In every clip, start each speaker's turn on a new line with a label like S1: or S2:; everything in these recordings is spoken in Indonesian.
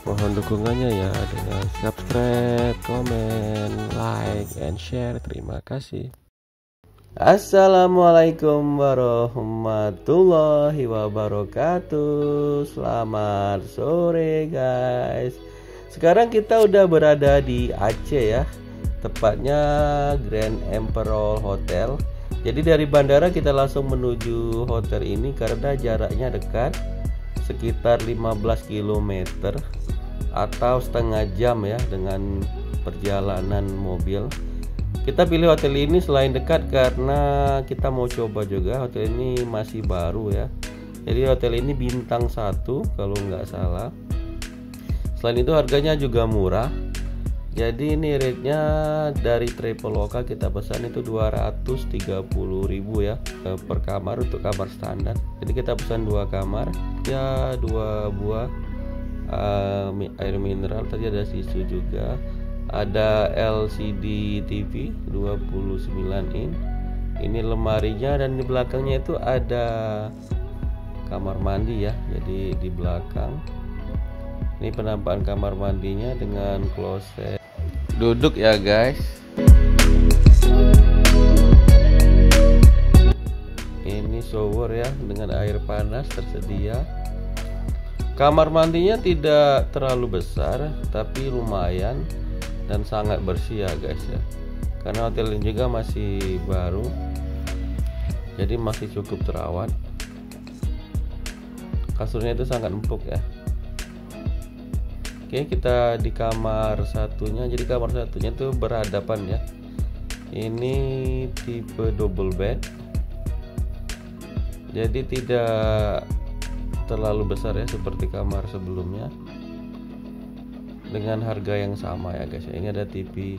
S1: Mohon dukungannya ya dengan subscribe, komen, like, and share. Terima kasih. Assalamualaikum warahmatullahi wabarakatuh. Selamat sore guys. Sekarang kita udah berada di Aceh ya, tepatnya Grand Emperor Hotel. Jadi dari bandara kita langsung menuju hotel ini karena jaraknya dekat, sekitar 15 km atau setengah jam ya dengan perjalanan mobil. Kita pilih hotel ini selain dekat karena kita mau coba juga. Hotel ini masih baru ya, jadi hotel ini bintang 1 kalau nggak salah. Selain itu harganya juga murah. Jadi ini rate-nya dari Traveloka kita pesan itu 230.000 ya per kamar untuk kamar standar. Jadi kita pesan 2 kamar ya, 2 buah air mineral, tadi ada susu juga, ada LCD TV 29 in. Ini lemarinya, dan di belakangnya itu ada kamar mandi ya. Jadi di belakang ini penampakan kamar mandinya dengan kloset. Duduk ya guys. Ini shower ya dengan air panas tersedia. Kamar mandinya tidak terlalu besar tapi lumayan dan sangat bersih ya guys ya. Karena hotel ini juga masih baru, jadi masih cukup terawat. Kasurnya itu sangat empuk ya. Oke, kita di kamar satunya. Jadi kamar satunya itu berhadapan ya. Ini tipe double bed, jadi tidak terlalu besar ya seperti kamar sebelumnya, dengan harga yang sama ya guys. Ini ada TV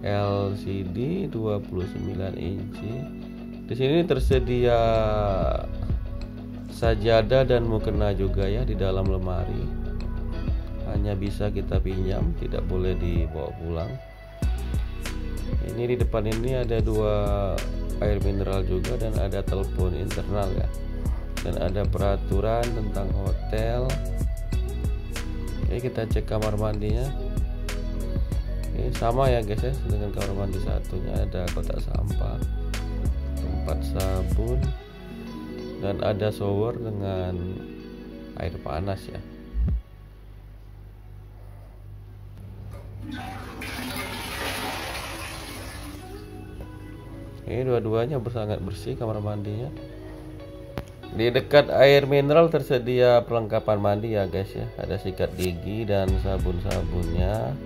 S1: LCD 29 inci. Di sini tersedia sajadah dan mukena juga ya di dalam lemari. Hanya bisa kita pinjam, tidak boleh dibawa pulang. Ini di depan ini ada 2 air mineral juga, dan ada telepon internal ya. Dan ada peraturan tentang hotel. Oke, kita cek kamar mandinya. Ini sama ya guys ya dengan kamar mandi satunya. Ada kotak sampah, tempat sabun, dan ada shower dengan air panas ya. Ini dua-duanya sangat bersih kamar mandinya. Di dekat air mineral tersedia perlengkapan mandi ya guys ya. Ada sikat gigi dan sabun-sabunnya.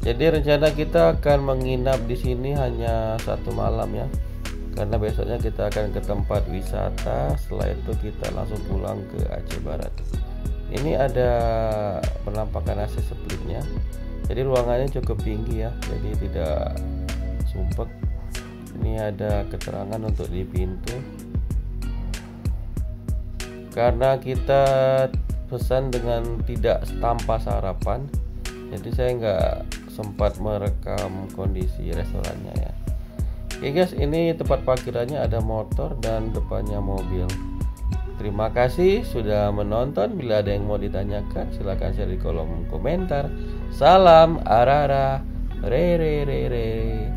S1: Jadi rencana kita akan menginap di sini hanya 1 malam ya. Karena besoknya kita akan ke tempat wisata. Setelah itu kita langsung pulang ke Aceh Barat. Ini ada penampakan AC splitnya. Jadi ruangannya cukup tinggi ya. Jadi tidak sumpek. Ini ada keterangan untuk di pintu. Karena kita pesan dengan tidak tanpa sarapan, jadi saya nggak sempat merekam kondisi restorannya ya. Oke guys, ini tempat parkirannya ada motor dan depannya mobil. Terima kasih sudah menonton. Bila ada yang mau ditanyakan silahkan share di kolom komentar. Salam arara re re re re.